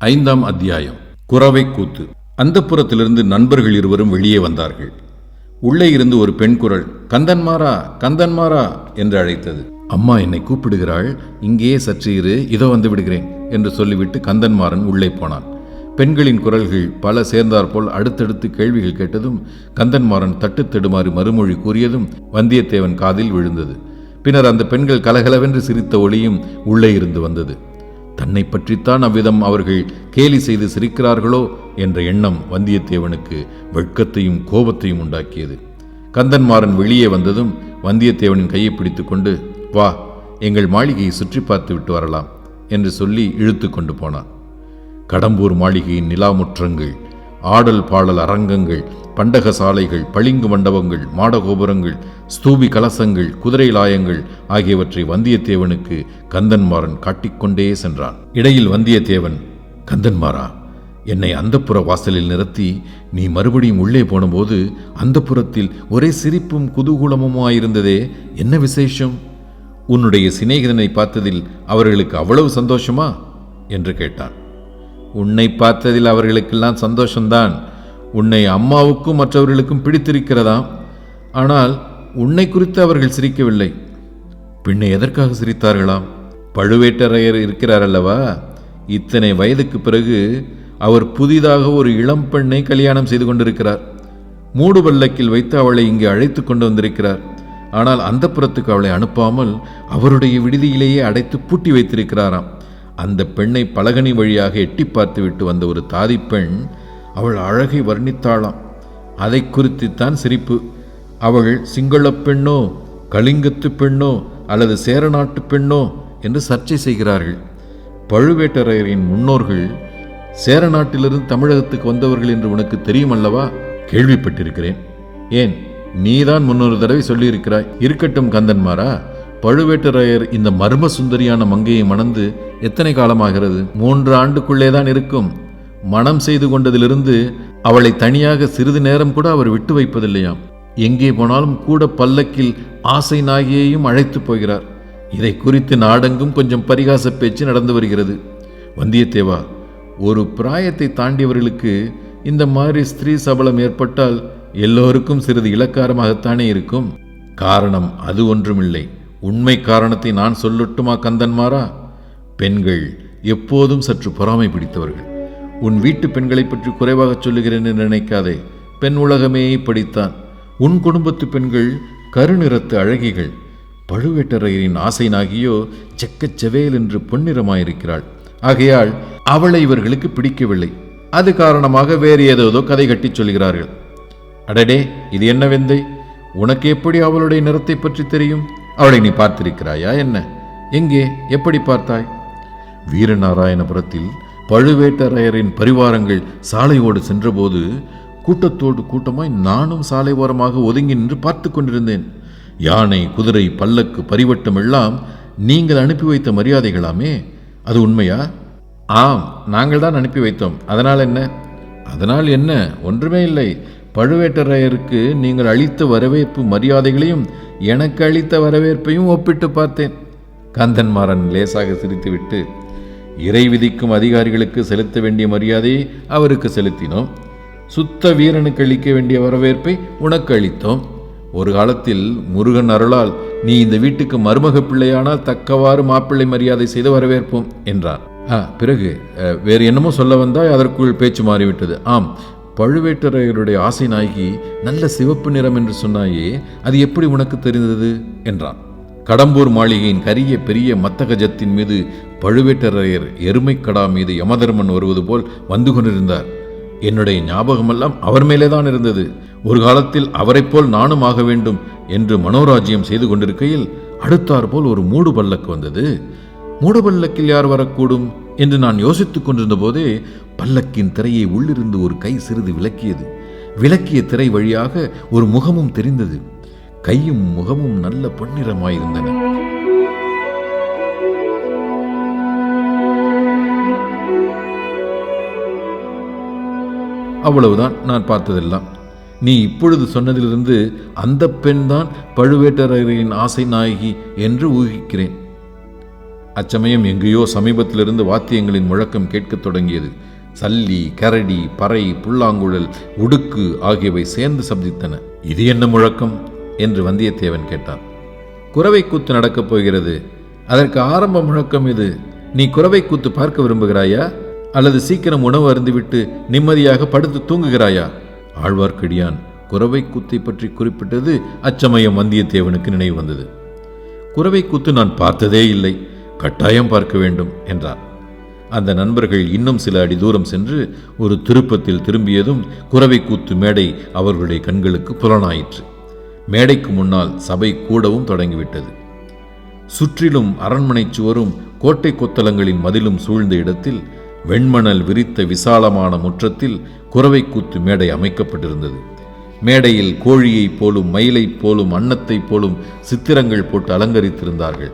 ஐந்தாம் அத்தியாயம். குரவை கூத்து. அந்தப்புறத்திலிருந்து நண்பர்கள் இருவரும் வெளியே வந்தார்கள். உள்ளே இருந்து ஒரு பெண் குரல், கந்தன்மாரா கந்தன்மாரா என்று அழைத்தது. அம்மா என்னை கூப்பிடுகிறாள், இங்கேயே சற்று இரு, இதோ வந்து விடுகிறேன் என்று சொல்லிவிட்டு கந்தன்மாறன் உள்ளே போனான். பெண்களின் குரல்கள் பல சேர்ந்தாற்போல் அடுத்தடுத்து கேள்விகள் கேட்டதும் கந்தன்மாறன் தட்டு தடுமாறி மறுமொழி கூறியதும் வந்தியத்தேவன் காதில் விழுந்தது. பின்னர் அந்த பெண்கள் கலகலவென்று சிரித்த ஒளியும் உள்ளே இருந்து வந்தது. தன்னை பற்றித்தான் அவ்விதம் அவர்கள் கேலி செய்து சிரிக்கிறார்களோ என்ற எண்ணம் வந்தியத்தேவனுக்கு வெட்கத்தையும் கோபத்தையும் உண்டாக்கியது. கந்தன்மாறன் வெளியே வந்ததும் வந்தியத்தேவனின் கையை பிடித்து கொண்டு, வா, எங்கள் மாளிகையை சுற்றி பார்த்து விட்டு வரலாம் என்று சொல்லி இழுத்து கொண்டு போனான். கடம்பூர் மாளிகையின் நிலாமுற்றங்கள், ஆடல் பாடல் அரங்கங்கள், பண்டக சாலைகள், பளிங்கு மண்டபங்கள், மாடகோபுரங்கள், ஸ்தூபி கலசங்கள், குதிரை லாயங்கள் ஆகியவற்றை வந்தியத்தேவனுக்கு கந்தன்மாறன் காட்டிக்கொண்டே சென்றான். இடையில் வந்தியத்தேவன், கந்தன்மாறா, என்னை அந்தப்புற வாசலில் நிறுத்தி நீ மறுபடியும் உள்ளே போனபோது அந்தப்புறத்தில் ஒரே சிரிப்பும் குதூகூலமுமாயிருந்ததே, என்ன விசேஷம்? உன்னுடைய சிநேகிதனை பார்த்ததில் அவர்களுக்கு அவ்வளவு சந்தோஷமா என்று கேட்டான். உன்னை பார்த்ததில் அவர்களுக்கெல்லாம் சந்தோஷம்தான். உன்னை அம்மாவுக்கும் மற்றவர்களுக்கும் பிடித்திருக்கிறதாம். ஆனால் உன்னை குறித்து அவர்கள் சிரிக்கவில்லை. பின்ன எதற்காக சிரித்தார்களாம்? பழுவேட்டரையர் இருக்கிறார் அல்லவா, இத்தனை வயதுக்கு பிறகு அவர் புதிதாக ஒரு இளம் பெண்ணை கல்யாணம் செய்து கொண்டிருக்கிறார். மூடு பல்லக்கில் வைத்து அவளை இங்கே அழைத்து கொண்டு வந்திருக்கிறார். ஆனால் அந்தப்புறத்துக்கு அவளை அனுப்பாமல் அவருடைய விடுதியிலேயே அடைத்து பூட்டி வைத்திருக்கிறாராம். அந்த பெண்ணை பலகனி வழியாக எட்டி பார்த்து விட்டு வந்த ஒரு தாதி பெண் அவள் அழகை வர்ணித்தாளாம். அதை குறித்துத்தான் சிரிப்பு. அவள் சிங்கள பெண்ணோ, கலிங்கத்து பெண்ணோ அல்லது சேரநாட்டு பெண்ணோ என்று சர்ச்சை செய்கிறார்கள். பழுவேட்டரையரின் முன்னோர்கள் சேரநாட்டிலிருந்து தமிழகத்துக்கு வந்தவர்கள் என்று உனக்கு தெரியும் அல்லவா? கேள்விப்பட்டிருக்கிறேன். ஏன், நீதான் முன்னொரு தடவை சொல்லியிருக்கிறாய். இருக்கட்டும் கந்தன்மாரா, பழுவேட்டரையர் இந்த மர்ம சுந்தரியான மங்கையை மணந்து எத்தனை காலமாகிறது? 3 ஆண்டுக்குள்ளேதான் இருக்கும். மனம் செய்து கொண்டதிலிருந்து அவளை தனியாக சிறிது நேரம் கூட அவர் விட்டு வைப்பதில்லையாம். எங்கே போனாலும் கூட பல்லக்கில் ஆசை நாகியையும் அழைத்து போகிறார். இதை குறித்து நாடெங்கும் கொஞ்சம் பரிகாச பேச்சு நடந்து வருகிறது. வந்தியத்தேவா, ஒரு பிராயத்தை தாண்டியவர்களுக்கு இந்த மாதிரி ஸ்திரீ சபலம் ஏற்பட்டால் எல்லோருக்கும் சிறிது இலக்காரமாகத்தானே இருக்கும். காரணம் அது ஒன்றுமில்லை. உண்மை காரணத்தை நான் சொல்லட்டுமா கந்தன்மாரா? பெண்கள் எப்போதும் சற்று பொறாமை பிடித்தவர்கள். உன் வீட்டு பெண்களை பற்றி குறைவாக சொல்லுகிறேன் என்று நினைக்காதே. பெண் உலகமே படித்தான். உன் குடும்பத்து பெண்கள் கருநிறத்து அழகிகள். பழுவேட்டரையரின் ஆசை நாகியோ செக்கச்செவேல் என்று பொன்னிறமாயிருக்கிறாள். ஆகையால் அவளை இவர்களுக்கு பிடிக்கவில்லை. அது காரணமாக வேறு ஏதோ கதை கட்டி சொல்கிறார்கள். அடடே, இது என்ன விந்தை! உனக்கு எப்படி அவளுடைய நிறத்தை பற்றி தெரியும்? அவளை நீ பார்த்திருக்கிறாயா என்ன? எங்கே, எப்படி பார்த்தாய்? வீரநாராயணபுரத்தில் பழுவேட்டரையரின் பரிவாரங்கள் சாலையோடு சென்றபோது கூட்டத்தோடு கூட்டமாய் நானும் சாலை ஓரமாக ஒதுங்கி நின்று பார்த்து கொண்டிருந்தேன். யானை, குதிரை, பல்லக்கு, பரிவட்டம் எல்லாம் நீங்கள் அனுப்பி வைத்த மரியாதைகளாமே. அது உண்மையா? ஆம், நாங்கள் தான் அனுப்பி வைத்தோம். அதனால் என்ன? அதனால் என்ன? ஒன்றுமே இல்லை. பழுவேட்டரையருக்கு நீங்கள் அளித்த வரவேற்பு மரியாதைகளையும் எனக்கு அளித்த வரவேற்பையும் ஒப்பிட்டு பார்த்தேன். கந்தன்மாறன் லேசாக சிரித்துவிட்டு, இறை விதிக்கும் அதிகாரிகளுக்கு செலுத்த வேண்டிய மரியாதையை அவருக்கு செலுத்தினோம். சுத்த வீரனுக்கு அளிக்க வேண்டிய வரவேற்பை உனக்கு அளித்தோம். ஒரு காலத்தில் முருகன் அருளால் நீ இந்த வீட்டுக்கு மருமக பிள்ளையானால் தக்கவாறு மாப்பிள்ளை மரியாதை செய்து வரவேற்போம் என்றான். பிறகு வேறு என்னமோ சொல்ல வந்தாய், அதற்குள் பேச்சு மாறிவிட்டது. ஆம், பழுவேட்டரையருடைய ஆசை நாயகி நல்ல சிவப்பு நிறம் என்று சொன்னாயே, அது எப்படி உனக்கு தெரிந்தது என்றான். கடம்பூர் மாளிகையின் கரிய பெரிய மத்தகஜத்தின் மீது பழுவேட்டரையர் எருமைக்கடா மீது யமதர்மன் வருவது போல் வந்து கொண்டிருந்தார். என்னுடைய ஞாபகமெல்லாம் அவர் மேலேதான் இருந்தது. ஒரு காலத்தில் அவரைப் போல் நானும் ஆக வேண்டும் என்று மனோராஜ்யம் செய்து கொண்டிருக்கையில் அடுத்தாற் போல் ஒரு மூடு பல்லக்கு வந்தது. மூடு பல்லக்கில் யார் வரக்கூடும் என்று நான் யோசித்துக் கொண்டிருந்த போதே பல்லக்கின் திரையை உள்ளிருந்து ஒரு கை சிறிது விலக்கியது. விலக்கிய திரை வழியாக ஒரு முகமும் தெரிந்தது. கையும் முகமும் நல்ல பொன்னிறமாயிருந்தன. அவ்வளவுதான் நான் பார்த்ததெல்லாம். நீ இப்பொழுது சொன்னதிலிருந்து அந்த பெண் தான் பழுவேட்டரையரின் ஆசை நாயகி என்று ஊகிக்கிறேன். அச்சமயம் எங்கேயோ சமீபத்திலிருந்து வாத்தியங்களின் முழக்கம் கேட்கத் தொடங்கியது. சல்லி, கரடி, பறை, புல்லாங்குழல், உடுக்கு ஆகியவை சேர்ந்து சப்தித்தன. இது என்ன முழக்கம் என்று வந்தியத்தேவன் கேட்டான். குரவை கூத்து நடக்கப் போகிறது. அதற்கு ஆரம்ப முழக்கம் இது. நீ குரவை கூத்து பார்க்க விரும்புகிறாயா, அல்லது சீக்கிரம் உணவு அருந்திவிட்டு நிம்மதியாக படுத்து தூங்குகிறாயா? ஆழ்வார்க்கடியான் குரவை கூத்தை பற்றி குறிப்பிட்டது அச்சமயம் வந்தியத்தேவனுக்கு நினைவு வந்தது. குரவை கூத்து நான் பார்த்ததே இல்லை, கட்டாயம் பார்க்க வேண்டும் என்றார். அந்த நண்பர்கள் இன்னும் சில அடி தூரம் சென்று ஒரு திருப்பத்தில் திரும்பியதும் குரவை கூத்து மேடை அவர்களுடைய கண்களுக்கு புலனாயிற்று. மேடைக்கு முன்னால் சபை கூடவும் தொடங்கிவிட்டது. சுற்றிலும் அரண்மனை சுவரும் கோட்டை கொத்தளங்களின் மதிலும் சூழ்ந்த இடத்தில் வெண்மணல் விரித்த விசாலமான முற்றத்தில் குரவை கூத்து மேடை அமைக்கப்பட்டிருந்தது. மேடையில் கோழியைப் போலும் மயிலைப் போலும் அன்னத்தைப் போலும் சித்திரங்கள் போட்டு அலங்கரித்திருந்தார்கள்.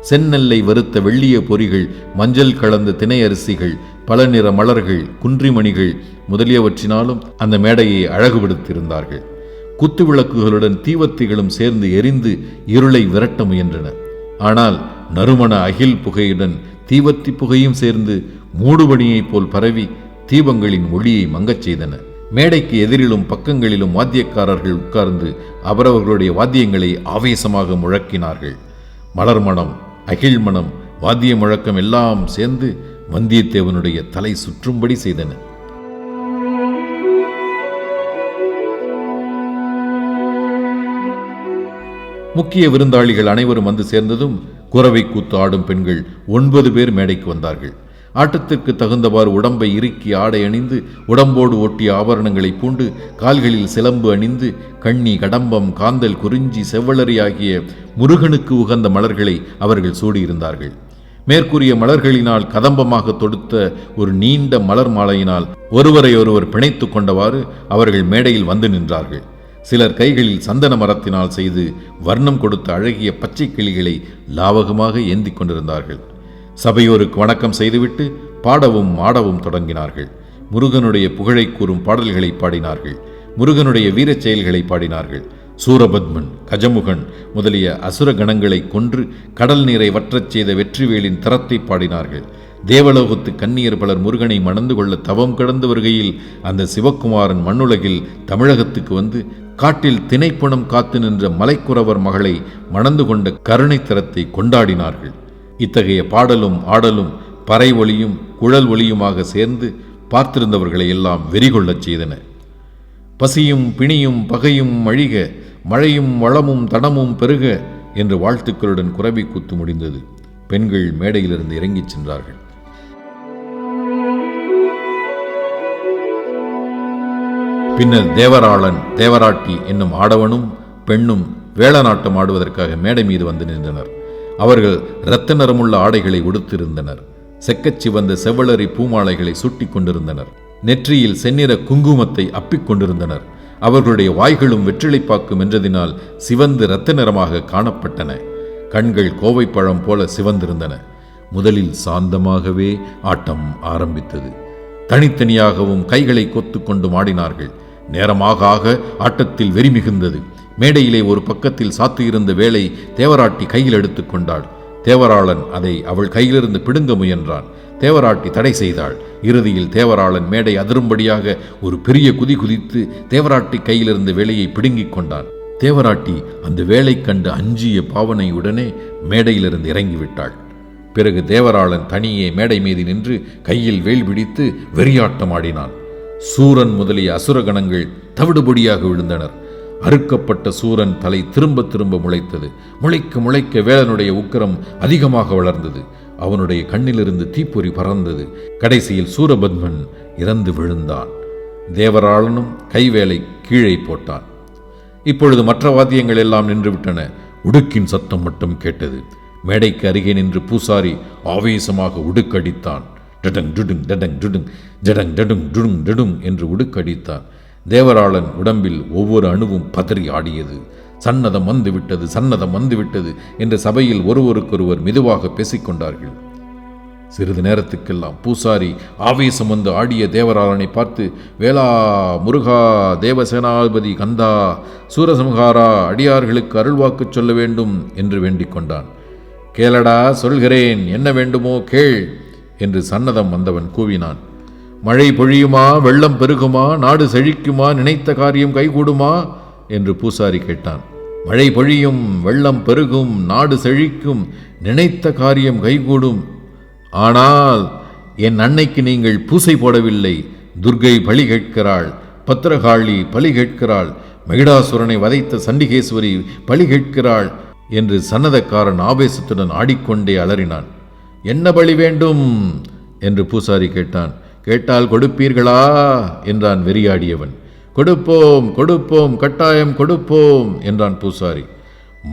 செந்நெல்லை வறுத்த வெள்ளிய பொறிகள், மஞ்சள் கலந்த தினை அரிசிகள், பல நிற மலர்கள், குன்றிமணிகள் முதலியவற்றினாலும் அந்த மேடையை அழகுபடுத்தியிருந்தார்கள். குத்து விளக்குகளுடன் தீவத்திகளும் சேர்ந்து எரிந்து இருளை விரட்ட முயன்றன. ஆனால் நறுமண அகில் புகையுடன் தீவத்தி புகையும் சேர்ந்து மூடுபனியைப் போல் பரவி தீபங்களின் ஒளியை மங்கச் செய்தன. மேடைக்கு எதிரிலும் பக்கங்களிலும் வாத்தியக்காரர்கள் உட்கார்ந்து அவரவர்களுடைய வாத்தியங்களை ஆவேசமாக முழக்கினார்கள். மலர்மணம், அகிழ்மணம், வாத்திய முழக்கம் எல்லாம் சேர்ந்து வந்தியத்தேவனுடைய தலை சுற்றும்படி செய்தன. முக்கிய விருந்தாளிகள் அனைவரும் வந்து சேர்ந்ததும் குரவை கூத்து ஆடும் பெண்கள் 9 பேர் மேடைக்கு வந்தார்கள். ஆட்டத்திற்கு தகுந்தவாறு உடம்பை இறுக்கி ஆடை அணிந்து உடம்போடு ஒட்டிய ஆபரணங்களை பூண்டு கால்களில் சிலம்பு அணிந்து கண்ணி, கடம்பம், காந்தல், குறிஞ்சி, செவ்வளரி ஆகிய முருகனுக்கு உகந்த மலர்களை அவர்கள் சூடியிருந்தார்கள். மேற்கூறிய மலர்களினால் கதம்பமாக தொடுத்த ஒரு நீண்ட மலர் மாலையினால் ஒருவரை ஒருவர் பிணைத்து கொண்டவாறு அவர்கள் மேடையில் வந்து நின்றார்கள். சிலர் கைகளில் சந்தன மரத்தினால் செய்து வர்ணம் கொடுத்த அழகிய பச்சை கிளிகளை லாவகமாக ஏந்தி கொண்டிருந்தார்கள். சபையோருக்கு வணக்கம் செய்துவிட்டு பாடவும் ஆடவும் தொடங்கினார்கள். முருகனுடைய புகழை கூறும் பாடல்களை பாடினார்கள். முருகனுடைய வீரச் செயல்களை பாடினார்கள். சூரபத்மன், கஜமுகன் முதலிய அசுர கணங்களை கொன்று கடல் நீரை வற்றச் செய்த வெற்றிவேலின் தரத்தை பாடினார்கள். தேவலோகத்து கன்னியர் பலர் முருகனை மணந்து கொள்ள தவம் கடந்து வருகையில் அந்த சிவக்குமாரன் மண்ணுலகில் தமிழகத்துக்கு வந்து காட்டில் திணைப்பணம் காத்து நின்ற மலைக்குறவர் மகளை மணந்து கொண்ட கருணை தரத்தை கொண்டாடினார்கள். இத்தகைய பாடலும் ஆடலும் பறை ஒளியும் குழல் ஒளியுமாக சேர்ந்து பார்த்திருந்தவர்களை எல்லாம் வெறிகொள்ளச் செய்தன. பசியும் பிணியும் பகையும் அழிக, மழையும் வளமும் தனமும் பெருக என்ற வாழ்த்துக்களுடன் குரவை கூத்து முடிந்தது. பெண்கள் மேடையிலிருந்து இறங்கிச் சென்றார்கள். பின்னர் தேவராளன், தேவராட்டி என்னும் ஆடவனும் பெண்ணும் வேளநாட்டம் ஆடுவதற்காக மேடை மீது வந்து நின்றனர். அவர்கள் இரத்த நிறமுள்ள ஆடைகளை உடுத்திருந்தனர். செக்கச்சி வந்த செவ்வளரி பூமாலைகளை சூட்டி கொண்டிருந்தனர். நெற்றியில் செந்நிற குங்குமத்தை அப்பிக் கொண்டிருந்தனர். அவர்களுடைய வாய்களும் வெற்றிலைப்பாக்கும் என்றதினால் சிவந்து இரத்த நிறமாக காணப்பட்டன. கண்கள் கோவைப்பழம் போல சிவந்திருந்தன. முதலில் சாந்தமாகவே ஆட்டம் ஆரம்பித்தது. தனித்தனியாகவும் கைகளை கொத்து கொண்டு ஆடினார்கள். நேரமாக ஆக ஆட்டத்தில் வெறி மிகுந்தது. மேடையிலே ஒரு பக்கத்தில் சாத்தியிருந்த வேலை தேவராட்டி கையில் எடுத்துக்கொண்டாள். தேவராளன் அதை அவள் கையிலிருந்து பிடுங்க முயன்றான். தேவராட்டி தடை செய்தாள். இறுதியில் தேவராளன் மேடை அதிரும்படியாக ஒரு பெரிய குதி குதித்து தேவராட்டி கையிலிருந்து வேலையை பிடுங்கிக் கொண்டான். தேவராட்டி அந்த வேலை கண்டு அஞ்சிய பாவனையுடனே மேடையிலிருந்து இறங்கிவிட்டாள். பிறகு தேவராளன் தனியே மேடை மீது நின்று கையில் வேல் பிடித்து வெறியாட்டம் ஆடினான். சூரன் முதலிய அசுரகணங்கள் தவிடுபொடியாக விழுந்தனர். அறுக்கப்பட்ட சூரன் தலை திரும்ப திரும்ப முளைத்தது. முளைக்க முளைக்க வேலனுடைய உக்கிரம் அதிகமாக வளர்ந்தது. அவனுடைய கண்ணிலிருந்து தீப்பொறி பறந்தது. கடைசியில் சூரபத்மன் இறந்து விழுந்தான். தேவராளனும் கைவேலை கீழே போட்டான். இப்பொழுது மற்ற வாத்தியங்கள் எல்லாம் நின்றுவிட்டன. உடுக்கின் சத்தம் மட்டும் கேட்டது. மேடைக்கு அருகே நின்று பூசாரி ஆவேசமாக உடுக்கடித்தான். டடங் டுடுங் டடங் டுடுங் ஜடங் டடுங் டுடுங் டடுங் என்று உடுக்கடித்தான். தேவராளன் உடம்பில் ஒவ்வொரு அணுவும் பதறி ஆடியது. சன்னதம் வந்துவிட்டது, சன்னதம் வந்துவிட்டது என்று சபையில் ஒருவருக்கொருவர் மெதுவாக பேசிக்கொண்டார்கள். சிறிது நேரத்துக்கெல்லாம் பூசாரி ஆவேசம் வந்து ஆடிய தேவராளனை பார்த்து, வேளா, முருகா, தேவசேனாதிபதி கந்தா, சூரசம்ஹாரா, அடியார்களுக்கு அருள்வாக்கு சொல்ல வேண்டும் என்று வேண்டிக் கொண்டான். கேளடா, சொல்கிறேன், என்ன வேண்டுமோ கேள் என்று சன்னதம் வந்தவன் கூவினான். மழை பொழியுமா, வெள்ளம் பெருகுமா, நாடு செழிக்குமா, நினைத்த காரியம் கைகூடுமா என்று பூசாரி கேட்டான். மழை பொழியும், வெள்ளம் பெருகும், நாடு செழிக்கும், நினைத்த காரியம் கைகூடும். ஆனால் என் அன்னைக்கு நீங்கள் பூசை போடவில்லை. துர்கை பலி கேட்கிறாள், பத்திரகாளி பலி கேட்கிறாள், மகிடாசுரனை வதைத்த சண்டிகேஸ்வரி பலி கேட்கிறாள் என்று சன்னதக்காரன் ஆவேசத்துடன் ஆடிக்கொண்டே அலறினான். என்ன பலி வேண்டும் என்று பூசாரி கேட்டான். கேட்டால் கொடுப்பீர்களா என்றான் வெறியாடியவன். கொடுப்போம், கொடுப்போம், கட்டாயம் கொடுப்போம் என்றான் பூசாரி.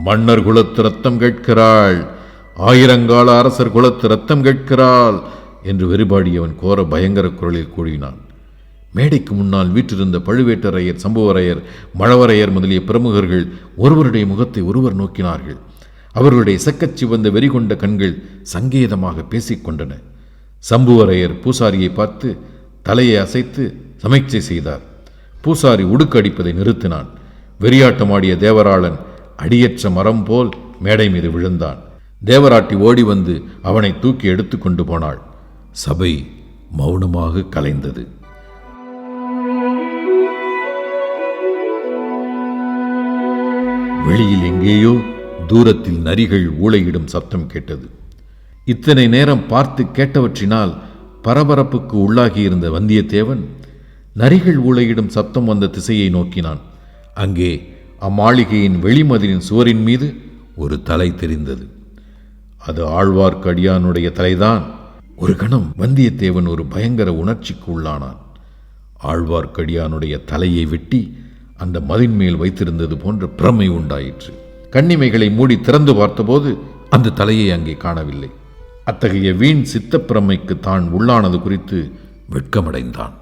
மன்னர் குலத்து ரத்தம் கேட்கிறாள், ஆயிரங்கால அரசர் குலத்து ரத்தம் கேட்கிறாள் என்று வெறிபாடியவன் கோர பயங்கர குரலில் கூறினான். மேடைக்கு முன்னால் வீற்றிருந்த பழுவேட்டரையர், சம்புவரையர், மழவரையர் முதலிய பிரமுகர்கள் ஒருவருடைய முகத்தை ஒருவர் நோக்கினார்கள். அவர்களுடைய செக்கச்சிவந்த வெறிகொண்ட கண்கள் சங்கேதமாக பேசிக்கொண்டன. சம்புவரையர் பூசாரியை பார்த்து தலையை அசைத்து சமைச்சை செய்தார். பூசாரி உடுக்கு அடிப்பதை நிறுத்தினான். வெறியாட்டமாடிய தேவராளன் அடியற்ற மரம் போல் மேடை மீது விழுந்தான். தேவராட்டி ஓடி வந்து அவனை தூக்கி எடுத்து கொண்டு போனாள். சபை மௌனமாக கலைந்தது. வெளியில் எங்கேயோ தூரத்தில் நரிகள் ஊளையிடும் சத்தம் கேட்டது. இத்தனை நேரம் பார்த்து கேட்டவற்றினால் பரபரப்புக்கு உள்ளாகியிருந்த வந்தியத்தேவன் நரிகள் ஊளையிடும் சத்தம் வந்த திசையை நோக்கினான். அங்கே அம்மாளிகையின் வெளிமதிலின் சுவரின் மீது ஒரு தலை தெரிந்தது. அது ஆழ்வார்க்கடியானுடைய தலைதான். ஒரு கணம் வந்தியத்தேவன் ஒரு பயங்கர உணர்ச்சிக்கு உள்ளானான். ஆழ்வார்க்கடியானுடைய தலையை வெட்டி அந்த மதின் மேல் வைத்திருந்தது போன்ற பிரமை உண்டாயிற்று. கண்ணிமைகளை மூடி திறந்து பார்த்தபோது அந்த தலையை அங்கே காணவில்லை. அத்தகைய வீண் சித்தப்பிரமைக்கு தான் உள்ளானது குறித்து வெட்கமடைந்தான்.